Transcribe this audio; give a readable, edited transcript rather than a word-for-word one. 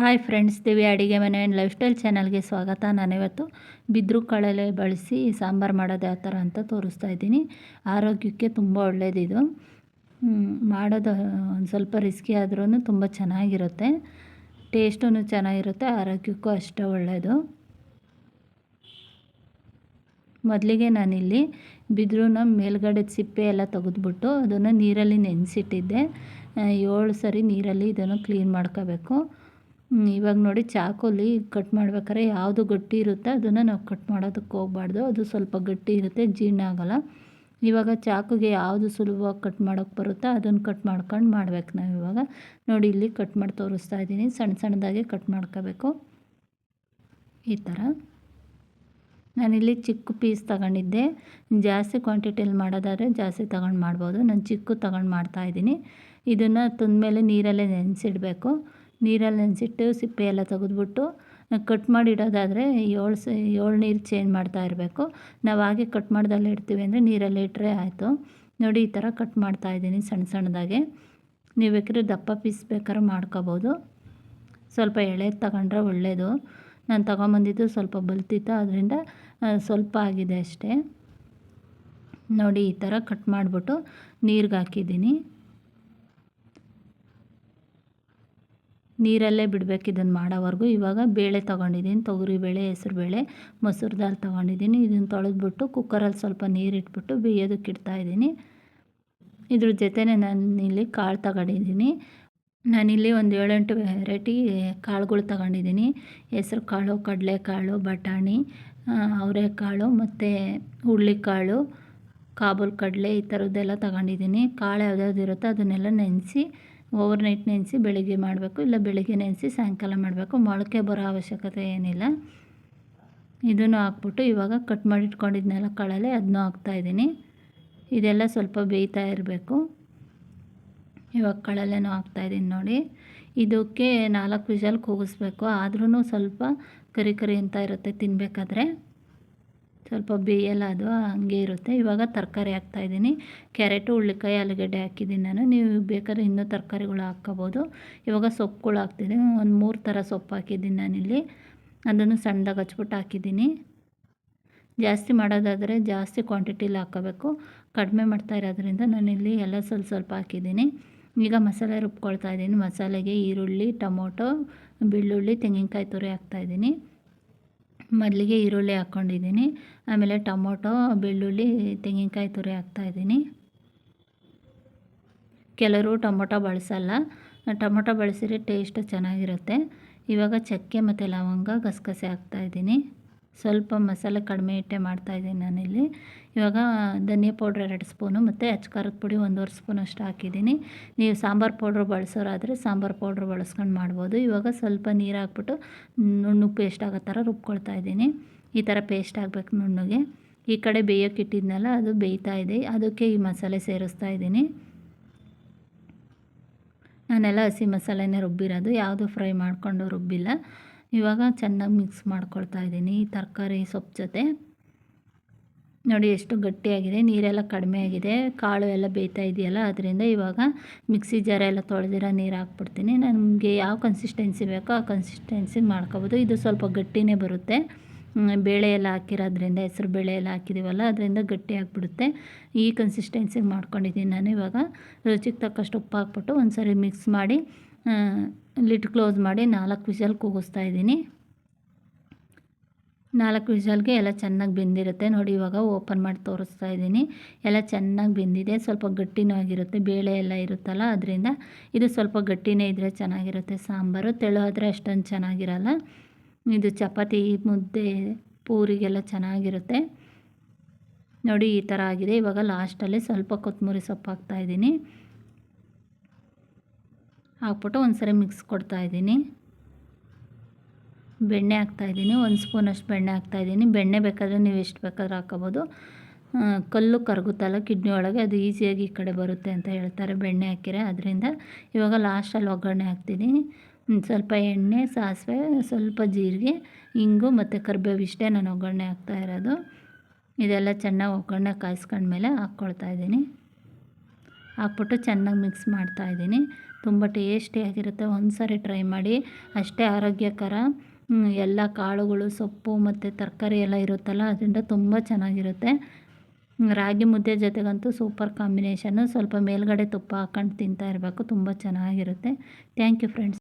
Hi friends, ದಿವ್ಯ ಅಡುಗೆ ಮನೆ ಆ್ಯಂಡ್ ಲೈಫ್ ಸ್ಟೈಲ್ ಚಾನಲ್ಗೆ ಸ್ವಾಗತ. ನಾನಿವತ್ತು ಬಿದ್ರು ಕಡಲೆ ಬಳಸಿ ಸಾಂಬಾರು ಮಾಡೋದು ಯಾವ ಥರ ಅಂತ ತೋರಿಸ್ತಾ ಇದ್ದೀನಿ. ಆರೋಗ್ಯಕ್ಕೆ ತುಂಬ ಒಳ್ಳೆಯದಿದು. ಮಾಡೋದು ಒಂದು ಸ್ವಲ್ಪ ರಿಸ್ಕಿ ಆದ್ರೂ ತುಂಬ ಚೆನ್ನಾಗಿರುತ್ತೆ, ಟೇಸ್ಟೂ ಚೆನ್ನಾಗಿರುತ್ತೆ, ಆರೋಗ್ಯಕ್ಕೂ ಅಷ್ಟೇ ಒಳ್ಳೆಯದು. ಮೊದಲಿಗೆ ನಾನಿಲ್ಲಿ ಬಿದ್ರೂನ ಮೇಲ್ಗಡೆ ಸಿಪ್ಪೆ ಎಲ್ಲ ತೆಗೆದ್ಬಿಟ್ಟು ಅದನ್ನು ನೀರಲ್ಲಿ ನೆನೆಸಿಟ್ಟಿದ್ದೆ. 7 ಸರಿ ನೀರಲ್ಲಿ ಇದನ್ನು ಕ್ಲೀನ್ ಮಾಡ್ಕೋಬೇಕು. ಇವಾಗ ನೋಡಿ, ಚಾಕುಲಿ ಕಟ್ ಮಾಡ್ಬೇಕಾದ್ರೆ ಯಾವುದು ಗಟ್ಟಿ ಇರುತ್ತೆ ಅದನ್ನು ನಾವು ಕಟ್ ಮಾಡೋದಕ್ಕೆ ಹೋಗಬಾರ್ದು. ಅದು ಸ್ವಲ್ಪ ಗಟ್ಟಿ ಇರುತ್ತೆ, ಜೀರ್ಣ ಆಗೋಲ್ಲ. ಇವಾಗ ಚಾಕುಗೆ ಯಾವುದು ಸುಲಭವಾಗಿ ಕಟ್ ಮಾಡೋಕ್ಕೆ ಬರುತ್ತೋ ಅದನ್ನು ಕಟ್ ಮಾಡ್ಕೊಂಡು ಮಾಡ್ಬೇಕು. ನಾವು ಇವಾಗ ನೋಡಿ, ಇಲ್ಲಿ ಕಟ್ ಮಾಡಿ ತೋರಿಸ್ತಾ ಇದ್ದೀನಿ. ಸಣ್ಣ ಸಣ್ಣದಾಗಿ ಕಟ್ ಮಾಡ್ಕೋಬೇಕು ಈ ಥರ. ನಾನಿಲ್ಲಿ ಚಿಕ್ಕ ಪೀಸ್ ತಗೊಂಡಿದ್ದೆ. ಜಾಸ್ತಿ ಕ್ವಾಂಟಿಟಿಯಲ್ಲಿ ಮಾಡೋದಾದರೆ ಜಾಸ್ತಿ ತಗೊಂಡು ಮಾಡ್ಬೋದು. ನಾನು ಚಿಕ್ಕ ತಗೊಂಡು ಮಾಡ್ತಾಯಿದ್ದೀನಿ. ಇದನ್ನು ತಂದಮೇಲೆ ನೀರಲ್ಲೇ ನೆನೆಸಿಡಬೇಕು. ನೀರಲ್ಲಿ ನೆನೆಸಿಟ್ಟು ಸಿಪ್ಪೆ ಎಲ್ಲ ತೆಗೆದ್ಬಿಟ್ಟು ಕಟ್ ಮಾಡಿಡೋದಾದರೆ 7 ನೀರು ಚೇಂಜ್ ಮಾಡ್ತಾ ಇರಬೇಕು. ನಾವು ಹಾಗೆ ಕಟ್ ಮಾಡ್ದಲ್ಲೇ ಇಡ್ತೀವಿ ಅಂದರೆ ನೀರಲ್ಲಿ ಇಟ್ಟರೆ ಆಯಿತು. ನೋಡಿ, ಈ ಥರ ಕಟ್ ಮಾಡ್ತಾಯಿದ್ದೀನಿ ಸಣ್ಣ ಸಣ್ಣದಾಗೆ. ನೀವು ಬೇಕಾದ್ರೆ ದಪ್ಪ ಪೀಸ್ ಬೇಕಾದ್ರೆ ಮಾಡ್ಕೋಬೋದು. ಸ್ವಲ್ಪ ಎಳೆದು ತಗೊಂಡ್ರೆ ಒಳ್ಳೆಯದು. ನಾನು ತೊಗೊಂಬಂದಿದ್ದು ಸ್ವಲ್ಪ ಬಲ್ತಿತ್ತು, ಅದರಿಂದ ಸ್ವಲ್ಪ ಆಗಿದೆ ಅಷ್ಟೇ. ನೋಡಿ, ಈ ಥರ ಕಟ್ ಮಾಡಿಬಿಟ್ಟು ನೀರಿಗೆ ಹಾಕಿದ್ದೀನಿ. ನೀರಲ್ಲೇ ಬಿಡಬೇಕು ಇದನ್ನು ಮಾಡೋವರೆಗೂ. ಇವಾಗ ಬೇಳೆ ತೊಗೊಂಡಿದ್ದೀನಿ, ತೊಗರಿಬೇಳೆ, ಹೆಸರುಬೇಳೆ, ಮೊಸರು ದಾಲ್ ತೊಗೊಂಡಿದ್ದೀನಿ. ಇದನ್ನು ತೊಳೆದ್ಬಿಟ್ಟು ಕುಕ್ಕರಲ್ಲಿ ಸ್ವಲ್ಪ ನೀರಿಟ್ಬಿಟ್ಟು ಬೇಯೋದಕ್ಕೆ ಇಡ್ತಾಯಿದ್ದೀನಿ. ಇದ್ರ ಜೊತೆನೇ ನಾನಿಲ್ಲಿ ಕಾಳು ತಗೊಂಡಿದ್ದೀನಿ. ನಾನಿಲ್ಲಿ ಒಂದು 7-8 ವೆರೈಟಿ ಕಾಳುಗಳು ತಗೊಂಡಿದ್ದೀನಿ. ಹೆಸ್ರು ಕಾಳು, ಕಡಲೆಕಾಳು, ಬಟಾಣಿ, ಅವರೆಕಾಳು ಮತ್ತು ಹುರುಳಿಕಾಳು, ಕಾಬೂಲ್ ಕಡಲೆ, ಈ ಥರದ್ದೆಲ್ಲ ತಗೊಂಡಿದ್ದೀನಿ. ಕಾಳು ಯಾವ್ದಾವ್ದು ಇರುತ್ತೋ ಅದನ್ನೆಲ್ಲ ನೆನೆಸಿ ಓವರ್ನೈಟ್ ನೆನೆಸಿ ಬೆಳಿಗ್ಗೆ ಮಾಡಬೇಕು, ಇಲ್ಲ ಬೆಳಿಗ್ಗೆ ನೆನೆಸಿ ಸಾಯಂಕಾಲ ಮಾಡಬೇಕು. ಮೊಳಕೆ ಬರೋ ಅವಶ್ಯಕತೆ ಏನಿಲ್ಲ. ಇದನ್ನು ಹಾಕ್ಬಿಟ್ಟು ಇವಾಗ ಕಟ್ ಮಾಡಿ ಇಟ್ಕೊಂಡಿದ್ನೆಲ್ಲ ಕಾಳಲ್ಲೇ ಅದನ್ನೂ ಹಾಕ್ತಾಯಿದ್ದೀನಿ. ಇದೆಲ್ಲ ಸ್ವಲ್ಪ ಬೇಯ್ತಾ ಇರಬೇಕು. ಇವಾಗ ಕಾಳಲ್ಲೇನೂ ಹಾಕ್ತಾಯಿದ್ದೀನಿ ನೋಡಿ. ಇದಕ್ಕೆ 4 ವಿಷಲ್ ಕೂಗಿಸ್ಬೇಕು. ಆದ್ರೂ ಸ್ವಲ್ಪ ಕರಿ ಕರಿ ಅಂತ ಇರುತ್ತೆ ತಿನ್ನಬೇಕಾದ್ರೆ, ಸ್ವಲ್ಪ ಬೇಯಲ್ಲ, ಅದು ಹಂಗೆ ಇರುತ್ತೆ. ಇವಾಗ ತರಕಾರಿ ಹಾಕ್ತಾಯಿದ್ದೀನಿ. ಕ್ಯಾರೆಟು, ಹುರುಳಿಕಾಯಿ, ಆಲೂಗಡ್ಡೆ ಹಾಕಿದ್ದೀನಿ ನಾನು. ನೀವು ಬೇಕಾದ್ರೆ ಇನ್ನೂ ತರಕಾರಿಗಳು ಹಾಕ್ಕೋಬೋದು. ಇವಾಗ ಸೊಪ್ಪುಗಳು ಹಾಕ್ತಿದ್ದೀನಿ. ಒಂದು 3 ಥರ ಸೊಪ್ಪು ಹಾಕಿದ್ದೀನಿ ನಾನಿಲ್ಲಿ. ಅದನ್ನು ಸಣ್ಣದಾಗಿ ಹಚ್ಬಿಟ್ಟು ಹಾಕಿದ್ದೀನಿ. ಜಾಸ್ತಿ ಮಾಡೋದಾದರೆ ಜಾಸ್ತಿ ಕ್ವಾಂಟಿಟಿಲಿ ಹಾಕ್ಕೋಬೇಕು. ಕಡಿಮೆ ಮಾಡ್ತಾ ಇರೋದ್ರಿಂದ ನಾನಿಲ್ಲಿ ಎಲ್ಲ ಸ್ವಲ್ಪ ಸ್ವಲ್ಪ ಹಾಕಿದ್ದೀನಿ. ಈಗ ಮಸಾಲೆ ರುಬ್ಕೊಳ್ತಾ ಇದ್ದೀನಿ. ಮಸಾಲೆಗೆ ಈರುಳ್ಳಿ, ಟೊಮೊಟೊ, ಬೆಳ್ಳುಳ್ಳಿ, ತೆಂಗಿನಕಾಯಿ ತುರಿ ಹಾಕ್ತಾಯಿದ್ದೀನಿ. ಮೊದಲಿಗೆ ಈರುಳ್ಳಿ ಹಾಕ್ಕೊಂಡಿದ್ದೀನಿ, ಆಮೇಲೆ ಟೊಮೊಟೊ, ಬೆಳ್ಳುಳ್ಳಿ, ತೆಂಗಿನಕಾಯಿ ತುರಿ ಹಾಕ್ತಾಯಿದ್ದೀನಿ. ಕೆಲವರು ಟೊಮೊಟೊ ಬಳಸಲ್ಲ, ಟೊಮೊಟೊ ಬಳಸಿದ್ರೆ ಟೇಸ್ಟ್ ಚೆನ್ನಾಗಿರುತ್ತೆ. ಇವಾಗ ಚಕ್ಕೆ ಮತ್ತು ಲವಂಗ, ಗಸಗಸೆ ಹಾಕ್ತಾಯಿದ್ದೀನಿ. ಸ್ವಲ್ಪ ಮಸಾಲೆ ಕಡಿಮೆ ಇಟ್ಟೆ ಮಾಡ್ತಾಯಿದ್ದೀನಿ ನಾನಿಲ್ಲಿ. ಇವಾಗ ಧನಿಯಾ ಪೌಡ್ರ್ 2 ಸ್ಪೂನು ಮತ್ತು ಅಚ್ಕಾರದ ಪುಡಿ 1.5 ಸ್ಪೂನ್ ಅಷ್ಟು ಹಾಕಿದ್ದೀನಿ. ನೀವು ಸಾಂಬಾರು ಪೌಡ್ರ್ ಬಳಸೋರಾದರೆ ಸಾಂಬಾರು ಪೌಡ್ರ್ ಬಳಸ್ಕೊಂಡು ಮಾಡ್ಬೋದು. ಇವಾಗ ಸ್ವಲ್ಪ ನೀರು ಹಾಕ್ಬಿಟ್ಟು ನುಣ್ಣಗೆ ಪೇಸ್ಟ್ ಆಗೋ ಥರ ರುಬ್ಕೊಳ್ತಾ ಇದ್ದೀನಿ. ಈ ಥರ ಪೇಸ್ಟ್ ಆಗಬೇಕು ನುಣ್ಣಗೆ. ಈ ಕಡೆ ಬೇಯೋಕೆ ಇಟ್ಟಿದ್ನಲ್ಲ, ಅದು ಬೇಯ್ತಾ ಇದೆ. ಅದಕ್ಕೆ ಈ ಮಸಾಲೆ ಸೇರಿಸ್ತಾ ಇದ್ದೀನಿ. ನಾನೆಲ್ಲ ಹಸಿ ಮಸಾಲೆನೇ ರುಬ್ಬಿರೋದು, ಯಾವುದು ಫ್ರೈ ಮಾಡಿಕೊಂಡು ರುಬ್ಬಿಲ್ಲ. ಇವಾಗ ಚೆನ್ನಾಗಿ ಮಿಕ್ಸ್ ಮಾಡ್ಕೊಳ್ತಾ ಇದ್ದೀನಿ ಈ ತರಕಾರಿ ಸೊಪ್ಪು ಜೊತೆ. ನೋಡಿ ಎಷ್ಟು ಗಟ್ಟಿಯಾಗಿದೆ, ನೀರೆಲ್ಲ ಕಡಿಮೆ ಆಗಿದೆ, ಕಾಳು ಎಲ್ಲ ಬೇಯ್ತಾ ಇದೆಯಲ್ಲ, ಅದರಿಂದ ಇವಾಗ ಮಿಕ್ಸಿ ಜಾರೆಲ್ಲ ತೊಳೆದಿರೋ ನೀರು ಹಾಕ್ಬಿಡ್ತೀನಿ. ನನಗೆ ಯಾವ ಕನ್ಸಿಸ್ಟೆನ್ಸಿ ಬೇಕೋ ಆ ಕನ್ಸಿಸ್ಟೆನ್ಸಿಗೆ ಮಾಡ್ಕೊಬೋದು. ಇದು ಸ್ವಲ್ಪ ಗಟ್ಟಿನೇ ಬರುತ್ತೆ, ಬೇಳೆ ಎಲ್ಲ ಹಾಕಿರೋದ್ರಿಂದ, ಹೆಸರು ಬೇಳೆ ಎಲ್ಲ ಹಾಕಿದ್ದೀವಲ್ಲ, ಅದರಿಂದ ಗಟ್ಟಿ ಆಗಿಬಿಡುತ್ತೆ. ಈ ಕನ್ಸಿಸ್ಟೆನ್ಸಿಗೆ ಮಾಡ್ಕೊಂಡಿದ್ದೀನಿ ನಾನು. ಇವಾಗ ರುಚಿಗೆ ತಕ್ಕಷ್ಟು ಉಪ್ಪು ಹಾಕ್ಬಿಟ್ಟು ಒಂದು ಸರಿ ಮಿಕ್ಸ್ ಮಾಡಿ ಲಿಡ್ ಕ್ಲೋಸ್ ಮಾಡಿ 4 ವಿಷಲ್ ಕೂಗಿಸ್ತಾ ಇದ್ದೀನಿ. 4 ವಿಷಲ್ಗೆ ಎಲ್ಲ ಚೆನ್ನಾಗಿ ಬೆಂದಿರುತ್ತೆ. ನೋಡಿ, ಇವಾಗ ಓಪನ್ ಮಾಡಿ ತೋರಿಸ್ತಾ ಇದ್ದೀನಿ. ಎಲ್ಲ ಚೆನ್ನಾಗಿ ಬೆಂದಿದೆ. ಸ್ವಲ್ಪ ಗಟ್ಟಿನೂ ಆಗಿರುತ್ತೆ, ಬೇಳೆ ಎಲ್ಲ ಇರುತ್ತಲ್ಲ, ಅದರಿಂದ ಇದು ಸ್ವಲ್ಪ ಗಟ್ಟಿನೇ ಇದ್ದರೆ ಚೆನ್ನಾಗಿರುತ್ತೆ ಸಾಂಬಾರು. ತೆಳು ಆದರೆ ಅಷ್ಟೊಂದು ಚೆನ್ನಾಗಿರಲ್ಲ. ಇದು ಚಪಾತಿ, ಮುದ್ದೆ, ಪೂರಿಗೆಲ್ಲ ಚೆನ್ನಾಗಿರುತ್ತೆ. ನೋಡಿ, ಈ ಥರ ಆಗಿದೆ. ಇವಾಗ ಲಾಸ್ಟಲ್ಲಿ ಸ್ವಲ್ಪ ಕೊತ್ತಂಬರಿ ಸೊಪ್ಪು ಹಾಕ್ತಾಯಿದ್ದೀನಿ. ಹಾಕ್ಬಿಟ್ಟು ಒಂದು ಸರಿ ಮಿಕ್ಸ್ ಕೊಡ್ತಾಯಿದ್ದೀನಿ. ಬೆಣ್ಣೆ ಹಾಕ್ತಾಯಿದ್ದೀನಿ, 1 ಸ್ಪೂನಷ್ಟು ಬೆಣ್ಣೆ ಹಾಕ್ತಾಯಿದ್ದೀನಿ. ಬೆಣ್ಣೆ ಬೇಕಾದರೆ ನೀವು ಎಷ್ಟು ಬೇಕಾದ್ರೂ ಹಾಕ್ಕೋಬೋದು. ಕಲ್ಲು ಕರಗುತ್ತಲ್ಲ ಕಿಡ್ನಿ ಒಳಗೆ, ಅದು ಈಸಿಯಾಗಿ ಈ ಕಡೆ ಬರುತ್ತೆ ಅಂತ ಹೇಳ್ತಾರೆ ಬೆಣ್ಣೆ ಹಾಕಿರೆ, ಅದರಿಂದ. ಇವಾಗ ಲಾಸ್ಟಲ್ಲಿ ಒಗ್ಗರಣೆ ಹಾಕ್ತಿದ್ದೀನಿ. ಸ್ವಲ್ಪ ಎಣ್ಣೆ, ಸಾಸಿವೆ, ಸ್ವಲ್ಪ ಜೀರಿಗೆ, ಇಂಗು ಮತ್ತು ಕರಿಬೇವು, ಇಷ್ಟೇ ನಾನು ಒಗ್ಗರಣೆ ಹಾಕ್ತಾ ಇರೋದು. ಇದೆಲ್ಲ ಚೆನ್ನಾಗಿ ಒಗ್ಗರಣೆ ಕಾಯಿಸ್ಕೊಂಡ್ಮೇಲೆ ಹಾಕ್ಕೊಳ್ತಾಯಿದ್ದೀನಿ. ಹಾಕ್ಬಿಟ್ಟು ಚೆನ್ನಾಗಿ ಮಿಕ್ಸ್ ಮಾಡ್ತಾಯಿದ್ದೀನಿ. ತುಂಬ ಟೇಸ್ಟಿಯಾಗಿರುತ್ತೆ. ಒಂದು ಸಾರಿ ಟ್ರೈ ಮಾಡಿ. ಅಷ್ಟೇ ಆರೋಗ್ಯಕರ. ಎಲ್ಲ ಕಾಳುಗಳು, ಸೊಪ್ಪು ಮತ್ತು ತರಕಾರಿ ಎಲ್ಲ ಇರುತ್ತಲ್ಲ, ಅದರಿಂದ ತುಂಬ ಚೆನ್ನಾಗಿರುತ್ತೆ. ರಾಗಿ ಮುದ್ದೆ ಜೊತೆಗಂತೂ ಸೂಪರ್ ಕಾಂಬಿನೇಷನ್ನು. ಸ್ವಲ್ಪ ಮೇಲ್ಗಡೆ ತುಪ್ಪ ಹಾಕ್ಕೊಂಡು ತಿಂತಾ ಇರಬೇಕು, ತುಂಬ ಚೆನ್ನಾಗಿರುತ್ತೆ. Thank you friends.